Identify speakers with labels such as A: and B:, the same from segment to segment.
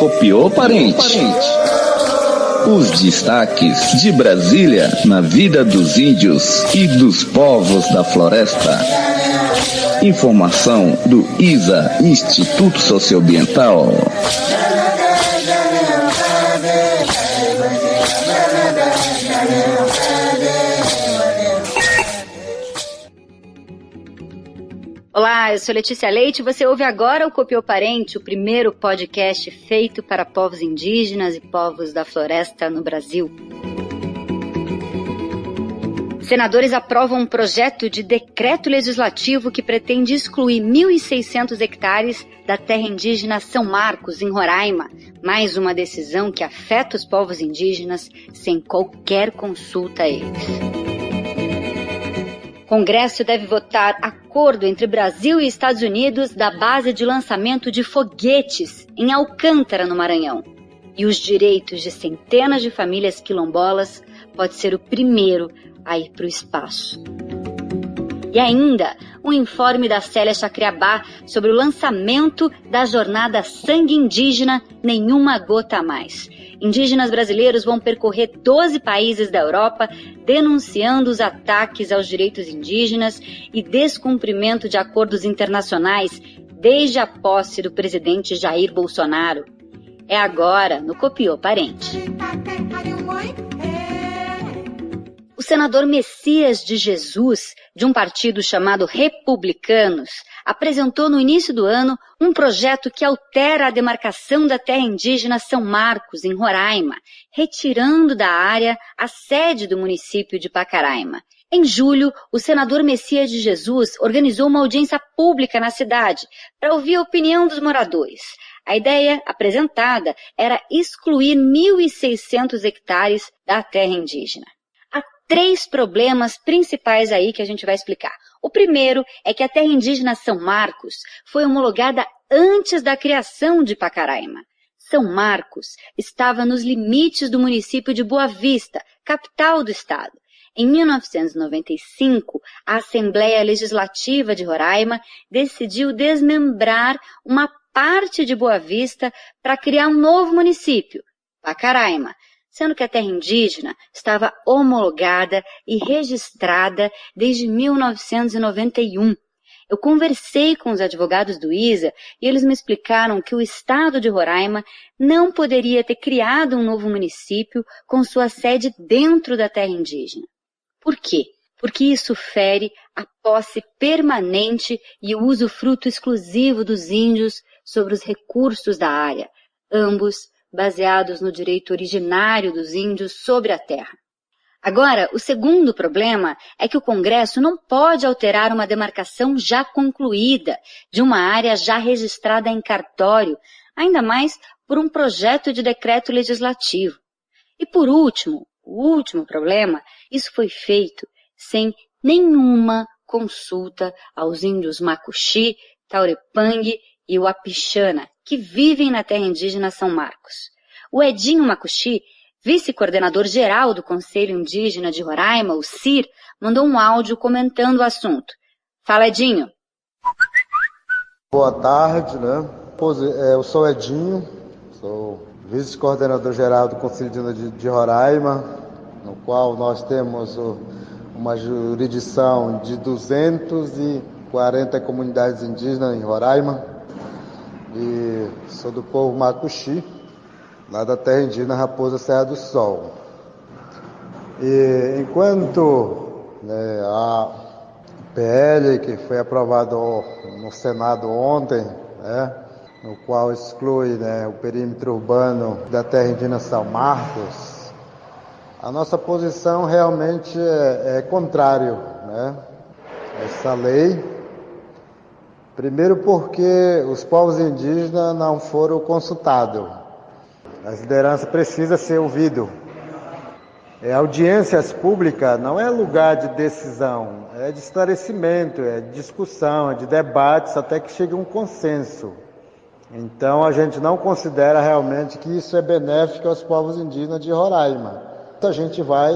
A: Copiou, parente? Os destaques de Brasília na vida dos índios e dos povos da floresta. Informação do ISA, Instituto Socioambiental.
B: Olá, eu sou Letícia Leite e você ouve agora o Copiou Parente, o primeiro podcast feito para povos indígenas e povos da floresta no Brasil. Senadores aprovam um projeto de decreto legislativo que pretende excluir 1.600 hectares da terra indígena São Marcos, em Roraima. Mais uma decisão que afeta os povos indígenas sem qualquer consulta a eles. O Congresso deve votar acordo entre Brasil e Estados Unidos da base de lançamento de foguetes em Alcântara, no Maranhão. E os direitos de centenas de famílias quilombolas pode ser o primeiro a ir para o espaço. E ainda, um informe da Célia Chacriabá sobre o lançamento da jornada Sangue Indígena Nenhuma Gota a Mais. Indígenas brasileiros vão percorrer 12 países da Europa denunciando os ataques aos direitos indígenas e descumprimento de acordos internacionais desde a posse do presidente Jair Bolsonaro. É agora no Copiou Parente. O senador Messias de Jesus, de um partido chamado Republicanos, apresentou no início do ano um projeto que altera a demarcação da terra indígena São Marcos, em Roraima, retirando da área a sede do município de Pacaraima. Em julho, o senador Messias de Jesus organizou uma audiência pública na cidade para ouvir a opinião dos moradores. A ideia apresentada era excluir 1.600 hectares da terra indígena. 3 problemas principais aí que a gente vai explicar. O primeiro é que a terra indígena São Marcos foi homologada antes da criação de Pacaraima. São Marcos estava nos limites do município de Boa Vista, capital do estado. Em 1995, a Assembleia Legislativa de Roraima decidiu desmembrar uma parte de Boa Vista para criar um novo município, Pacaraima, sendo que a terra indígena estava homologada e registrada desde 1991. Eu conversei com os advogados do ISA e eles me explicaram que o estado de Roraima não poderia ter criado um novo município com sua sede dentro da terra indígena. Por quê? Porque isso fere a posse permanente e o usufruto exclusivo dos índios sobre os recursos da área, ambos baseados no direito originário dos índios sobre a terra. Agora, o segundo problema é que o Congresso não pode alterar uma demarcação já concluída de uma área já registrada em cartório, ainda mais por um projeto de decreto legislativo. E por último, o último problema, isso foi feito sem nenhuma consulta aos índios Macuxi, Taurepang e Uapixana, que vivem na terra indígena São Marcos. O Edinho Macuxi, vice-coordenador geral do Conselho Indígena de Roraima, o CIR, mandou um áudio comentando o assunto. Fala, Edinho.
C: Boa tarde, né? Eu sou Edinho, sou vice-coordenador geral do Conselho Indígena de Roraima, no qual nós temos uma jurisdição de 240 comunidades indígenas em Roraima. E sou do povo Macuxi, lá da terra indígena Raposa Serra do Sol. E enquanto a PL, que foi aprovado no Senado ontem, no qual exclui o perímetro urbano da terra indígena São Marcos, a nossa posição realmente é contrário, essa lei. Primeiro porque os povos indígenas não foram consultados. A liderança precisa ser ouvida. Audiências públicas não é lugar de decisão, é de esclarecimento, é de discussão, é de debates até que chegue um consenso. Então a gente não considera realmente que isso é benéfico aos povos indígenas de Roraima. A gente vai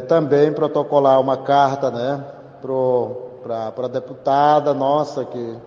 C: também protocolar uma carta para a deputada nossa, que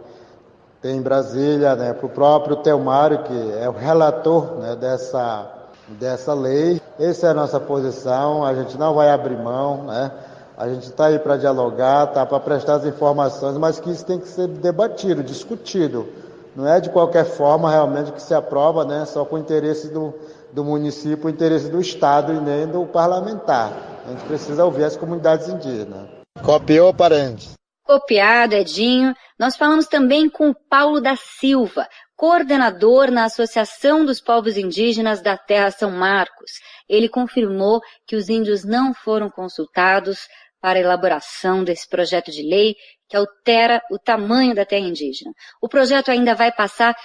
C: tem em Brasília, né, para o próprio Telmário, que é o relator, né, dessa lei. Essa é a nossa posição, a gente não vai abrir mão, né? A gente está aí para dialogar, está para prestar as informações, mas que isso tem que ser debatido, discutido. Não é de qualquer forma realmente que se aprova, né, só com o interesse do município, o interesse do Estado e nem do parlamentar. A gente precisa ouvir as comunidades indígenas. Copiou, parente?
B: Copiado, Edinho. Nós falamos também com o Paulo da Silva, coordenador na Associação dos Povos Indígenas da Terra São Marcos. Ele confirmou que os índios não foram consultados para a elaboração desse projeto de lei que altera o tamanho da terra indígena. O projeto ainda vai passar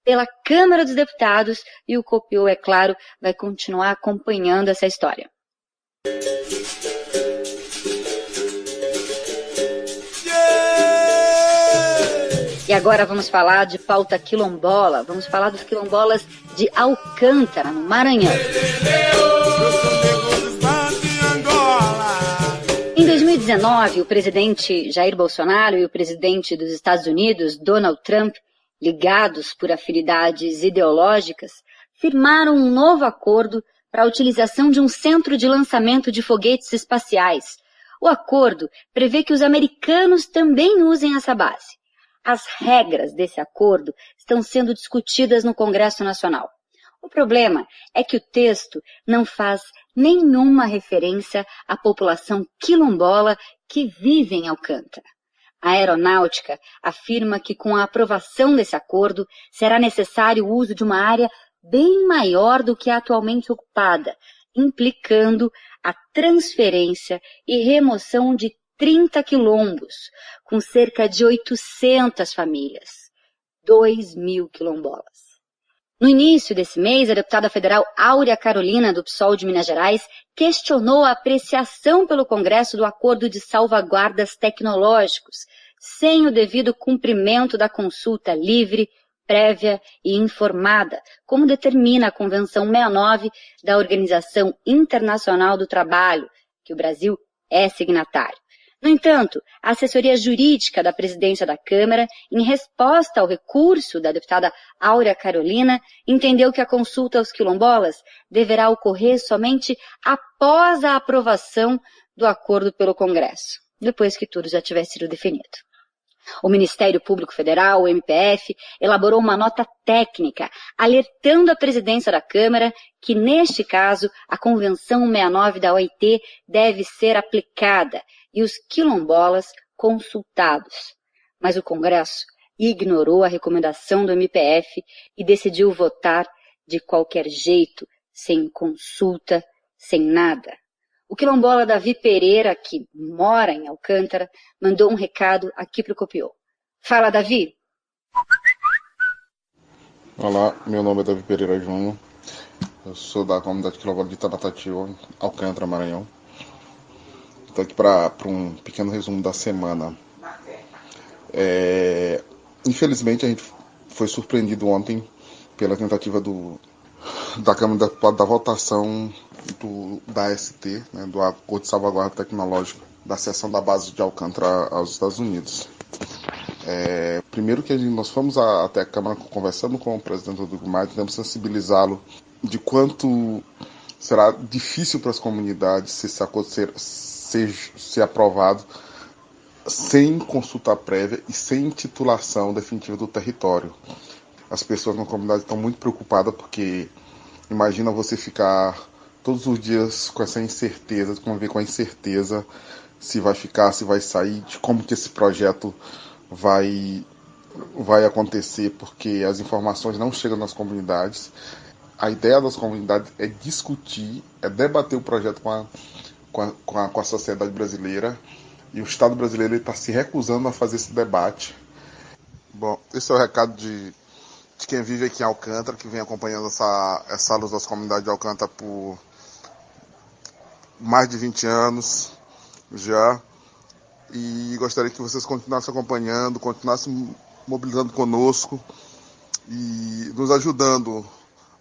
B: pela Câmara dos Deputados e o Copiou, é claro, vai continuar acompanhando essa história. E agora vamos falar de pauta quilombola, vamos falar dos quilombolas de Alcântara, no Maranhão. Em 2019, o presidente Jair Bolsonaro e o presidente dos Estados Unidos, Donald Trump, ligados por afinidades ideológicas, firmaram um novo acordo para a utilização de um centro de lançamento de foguetes espaciais. O acordo prevê que os americanos também usem essa base. As regras desse acordo estão sendo discutidas no Congresso Nacional. O problema é que o texto não faz nenhuma referência à população quilombola que vive em Alcântara. A Aeronáutica afirma que com a aprovação desse acordo será necessário o uso de uma área bem maior do que a atualmente ocupada, implicando a transferência e remoção de 30 quilombos, com cerca de 800 famílias, 2.000 quilombolas. No início desse mês, a deputada federal Áurea Carolina, do PSOL de Minas Gerais, questionou a apreciação pelo Congresso do acordo de salvaguardas tecnológicos, sem o devido cumprimento da consulta livre, prévia e informada, como determina a Convenção 69 da Organização Internacional do Trabalho, que o Brasil é signatário. No entanto, a assessoria jurídica da presidência da Câmara, em resposta ao recurso da deputada Áurea Carolina, entendeu que a consulta aos quilombolas deverá ocorrer somente após a aprovação do acordo pelo Congresso, depois que tudo já tiver sido definido. O Ministério Público Federal, o MPF, elaborou uma nota técnica alertando a presidência da Câmara que, neste caso, a Convenção 69 da OIT deve ser aplicada e os quilombolas consultados. Mas o Congresso ignorou a recomendação do MPF e decidiu votar de qualquer jeito, sem consulta, sem nada. O quilombola Davi Pereira, que mora em Alcântara, mandou um recado aqui para o Copiou. Fala, Davi.
D: Olá, meu nome é Davi Pereira Júnior. Eu sou da comunidade quilombola de Itabatatiba, Alcântara, Maranhão. Estou aqui para um pequeno resumo da semana. Infelizmente, a gente foi surpreendido ontem pela tentativa da Câmara da votação da ST, né, do Acordo de Salvaguarda Tecnológica, da cessão da base de Alcântara aos Estados Unidos. Primeiro que nós fomos até a Câmara conversando com o presidente Rodrigo Maia, tentamos sensibilizá-lo de quanto será difícil para as comunidades se esse acordo ser aprovado sem consulta prévia e sem titulação definitiva do território. As pessoas na comunidade estão muito preocupadas porque imagina você ficar todos os dias com essa incerteza, conviver com a incerteza se vai ficar, se vai sair, de como que esse projeto vai acontecer, porque as informações não chegam nas comunidades. A ideia das comunidades é discutir, é debater o projeto com a sociedade brasileira, e o Estado brasileiro está se recusando a fazer esse debate. Bom, esse é o recado de quem vive aqui em Alcântara, que vem acompanhando essa luta das comunidades de Alcântara por mais de 20 anos já, e gostaria que vocês continuassem acompanhando, continuassem mobilizando conosco e nos ajudando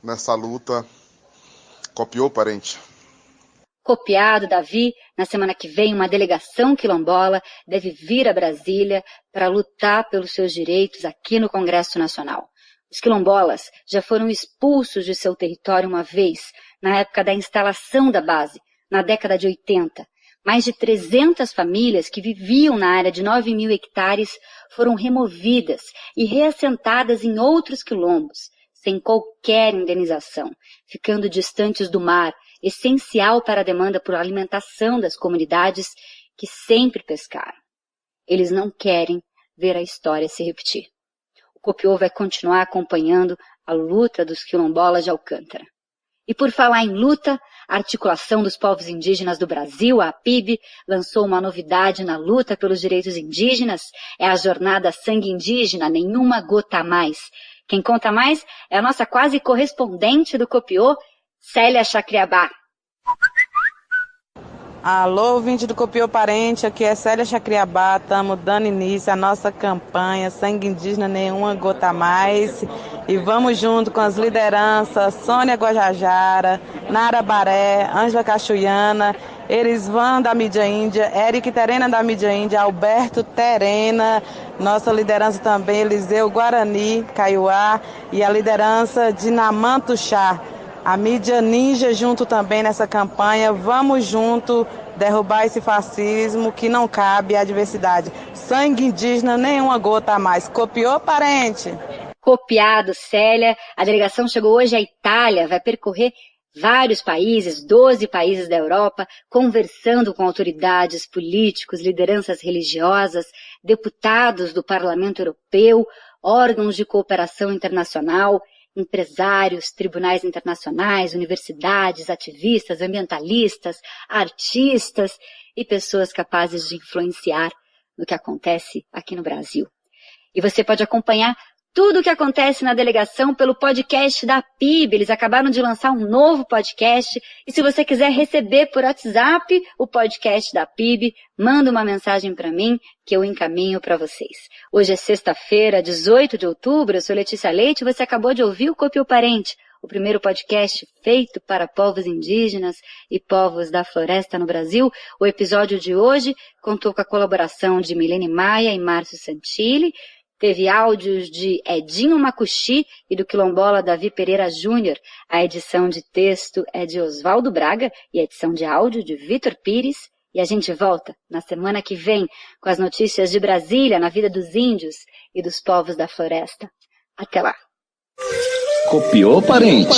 D: nessa luta. Copiou, parente?
B: Copiado, Davi, na semana que vem uma delegação quilombola deve vir a Brasília para lutar pelos seus direitos aqui no Congresso Nacional. Os quilombolas já foram expulsos de seu território uma vez, na época da instalação da base, na década de 80. Mais de 300 famílias que viviam na área de 9.000 hectares foram removidas e reassentadas em outros quilombos, sem qualquer indenização, ficando distantes do mar, essencial para a demanda por alimentação das comunidades que sempre pescaram. Eles não querem ver a história se repetir. O Copiô vai continuar acompanhando a luta dos quilombolas de Alcântara. E por falar em luta, a Articulação dos Povos Indígenas do Brasil, a APIB, lançou uma novidade na luta pelos direitos indígenas. É a jornada Sangue Indígena, Nenhuma Gota a Mais. Quem conta mais é a nossa quase correspondente do Copiô, Célia Chacriabá.
E: Alô, ouvinte do Copiô Parente, aqui é Célia Chacriabá, estamos dando início à nossa campanha Sangue Indígena Nenhuma Gota a Mais e vamos junto com as lideranças Sônia Guajajara, Nara Baré, Ângela Cachuiana, Erisvan da mídia índia, Eric Terena da mídia índia, Alberto Terena, nossa liderança também Eliseu Guarani, Kaiowá e a liderança de Namanto Chá. A mídia ninja junto também nessa campanha. Vamos junto derrubar esse fascismo que não cabe à diversidade. Sangue indígena, nenhuma gota a mais. Copiou, parente?
B: Copiado, Célia. A delegação chegou hoje à Itália, vai percorrer vários países, 12 países da Europa, conversando com autoridades, políticos, lideranças religiosas, deputados do Parlamento Europeu, órgãos de cooperação internacional, empresários, tribunais internacionais, universidades, ativistas, ambientalistas, artistas e pessoas capazes de influenciar no que acontece aqui no Brasil. E você pode acompanhar tudo o que acontece na delegação pelo podcast da PIB. Eles acabaram de lançar um novo podcast. E se você quiser receber por WhatsApp o podcast da PIB, manda uma mensagem para mim que eu encaminho para vocês. Hoje é sexta-feira, 18 de outubro. Eu sou Letícia Leite e você acabou de ouvir o Copiô Parente, o primeiro podcast feito para povos indígenas e povos da floresta no Brasil. O episódio de hoje contou com a colaboração de Milene Maia e Márcio Santilli. Teve áudios de Edinho Macuxi e do quilombola Davi Pereira Júnior. A edição de texto é de Oswaldo Braga e a edição de áudio de Vitor Pires. E a gente volta na semana que vem com as notícias de Brasília na vida dos índios e dos povos da floresta. Até lá.
A: Copiou, parente?